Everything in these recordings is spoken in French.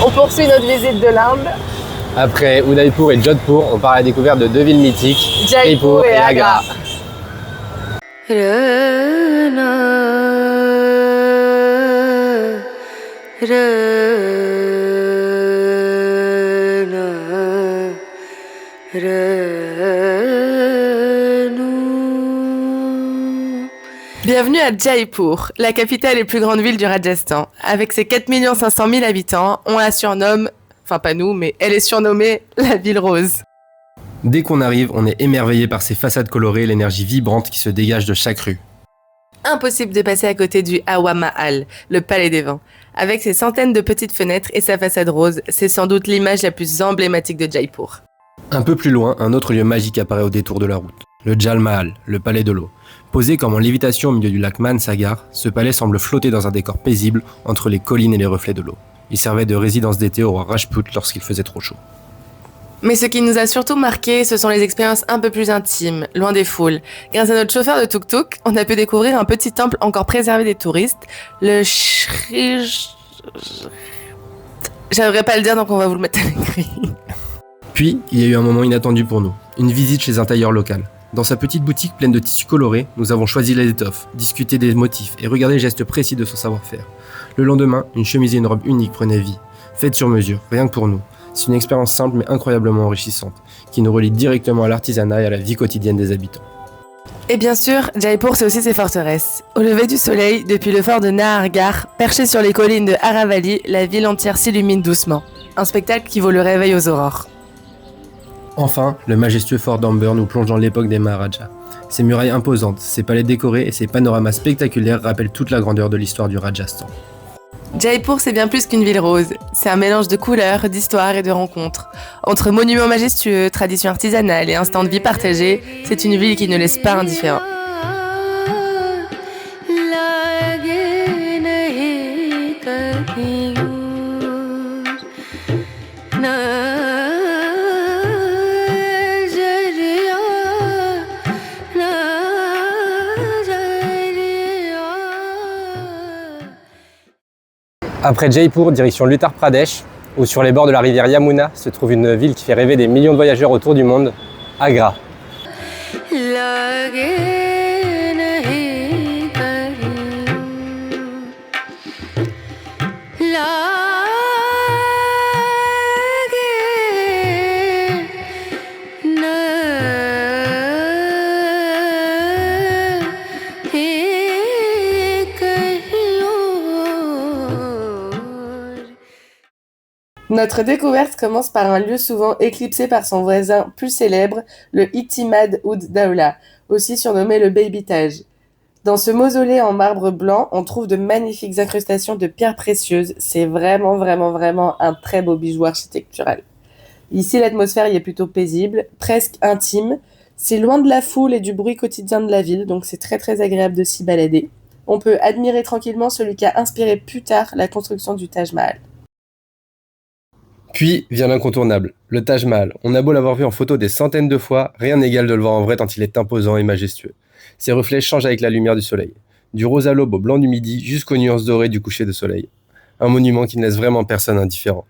On poursuit notre visite de l'Inde. Après Udaipur et Jodhpur, on part à la découverte de deux villes mythiques, Jaipur et Agra. Bienvenue à Jaipur, la capitale et plus grande ville du Rajasthan. Avec ses 4 500 000 habitants, on la surnomme, enfin pas nous, mais elle est surnommée la ville rose. Dès qu'on arrive, on est émerveillé par ses façades colorées et l'énergie vibrante qui se dégage de chaque rue. Impossible de passer à côté du Hawa Mahal, le palais des vents. Avec ses centaines de petites fenêtres et sa façade rose, c'est sans doute l'image la plus emblématique de Jaipur. Un peu plus loin, un autre lieu magique apparaît au détour de la route. Le Jal Mahal, le palais de l'eau. Posé comme en lévitation au milieu du lac Mansagar, ce palais semble flotter dans un décor paisible entre les collines et les reflets de l'eau. Il servait de résidence d'été au roi Rajput lorsqu'il faisait trop chaud. Mais ce qui nous a surtout marqué, ce sont les expériences un peu plus intimes, loin des foules. Grâce à notre chauffeur de tuk-tuk, on a pu découvrir un petit temple encore préservé des touristes, le Shri... J'aimerais pas le dire, donc on va vous le mettre à l'écrit. Puis, il y a eu un moment inattendu pour nous, une visite chez un tailleur local. Dans sa petite boutique pleine de tissus colorés, nous avons choisi les étoffes, discuté des motifs et regardé les gestes précis de son savoir-faire. Le lendemain, une chemise et une robe unique prenaient vie, faites sur mesure, rien que pour nous. C'est une expérience simple mais incroyablement enrichissante, qui nous relie directement à l'artisanat et à la vie quotidienne des habitants. Et bien sûr, Jaipur, c'est aussi ses forteresses. Au lever du soleil, depuis le fort de Nahargarh, perché sur les collines de Aravalli, la ville entière s'illumine doucement. Un spectacle qui vaut le réveil aux aurores. Enfin, le majestueux fort d'Amber nous plonge dans l'époque des Maharajas. Ses murailles imposantes, ses palais décorés et ses panoramas spectaculaires rappellent toute la grandeur de l'histoire du Rajasthan. Jaipur, c'est bien plus qu'une ville rose. C'est un mélange de couleurs, d'histoires et de rencontres. Entre monuments majestueux, traditions artisanales et instants de vie partagés, c'est une ville qui ne laisse pas indifférent. Après Jaipur, direction l'Uttar Pradesh, où sur les bords de la rivière Yamuna se trouve une ville qui fait rêver des millions de voyageurs autour du monde, Agra. Notre découverte commence par un lieu souvent éclipsé par son voisin plus célèbre, le Itimad Ud Dawla, aussi surnommé le Baby Taj. Dans ce mausolée en marbre blanc, on trouve de magnifiques incrustations de pierres précieuses. C'est vraiment un très beau bijou architectural. Ici, l'atmosphère y est plutôt paisible, presque intime. C'est loin de la foule et du bruit quotidien de la ville, donc c'est très agréable de s'y balader. On peut admirer tranquillement celui qui a inspiré plus tard la construction du Taj Mahal. Puis vient l'incontournable, le Taj Mahal. On a beau l'avoir vu en photo des centaines de fois, rien n'égale de le voir en vrai tant il est imposant et majestueux. Ses reflets changent avec la lumière du soleil. Du rose à l'aube au blanc du midi jusqu'aux nuances dorées du coucher de soleil. Un monument qui ne laisse vraiment personne indifférent.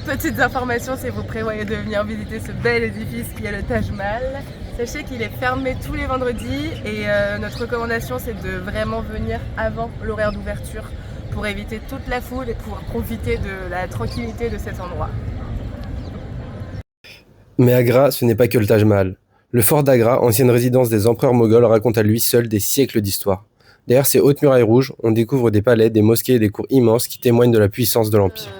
Petites informations si vous prévoyez de venir visiter ce bel édifice qui est le Taj Mahal. Sachez qu'il est fermé tous les vendredis et notre recommandation c'est de vraiment venir avant l'horaire d'ouverture pour éviter toute la foule et pouvoir profiter de la tranquillité de cet endroit. Mais Agra, ce n'est pas que le Taj Mahal. Le fort d'Agra, ancienne résidence des empereurs moghols, raconte à lui seul des siècles d'histoire. Derrière ces hautes murailles rouges, on découvre des palais, des mosquées et des cours immenses qui témoignent de la puissance de l'Empire.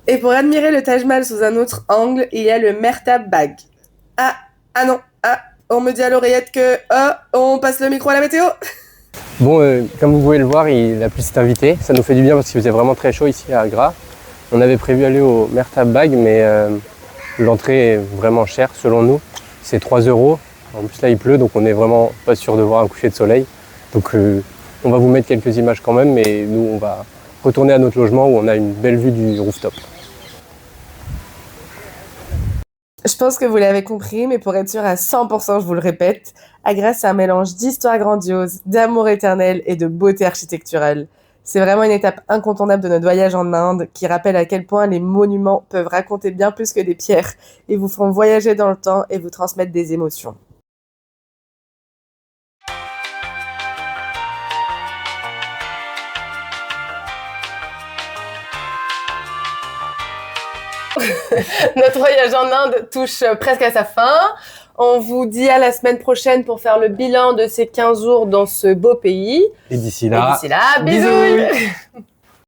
Et pour admirer le Taj Mahal sous un autre angle, il y a le Mehrtab Bagh. Ah non, on me dit à l'oreillette que on passe le micro à la météo. Bon, comme vous pouvez le voir, la pluie s'est invitée. Ça nous fait du bien parce qu'il faisait vraiment très chaud ici à Agra. On avait prévu aller au Mehrtab Bagh, mais l'entrée est vraiment chère selon nous. C'est 3 €. En plus là il pleut, donc on n'est vraiment pas sûr de voir un coucher de soleil. Donc on va vous mettre quelques images quand même, mais nous on va retourner à notre logement où on a une belle vue du rooftop. Je pense que vous l'avez compris, mais pour être sûr à 100%, je vous le répète, Agra, c'est un mélange d'histoire grandiose, d'amour éternel et de beauté architecturale. C'est vraiment une étape incontournable de notre voyage en Inde qui rappelle à quel point les monuments peuvent raconter bien plus que des pierres et vous feront voyager dans le temps et vous transmettre des émotions. Notre voyage en Inde touche presque à sa fin. On vous dit à la semaine prochaine pour faire le bilan de ces 15 jours dans ce beau pays. Et d'ici là, Bisous.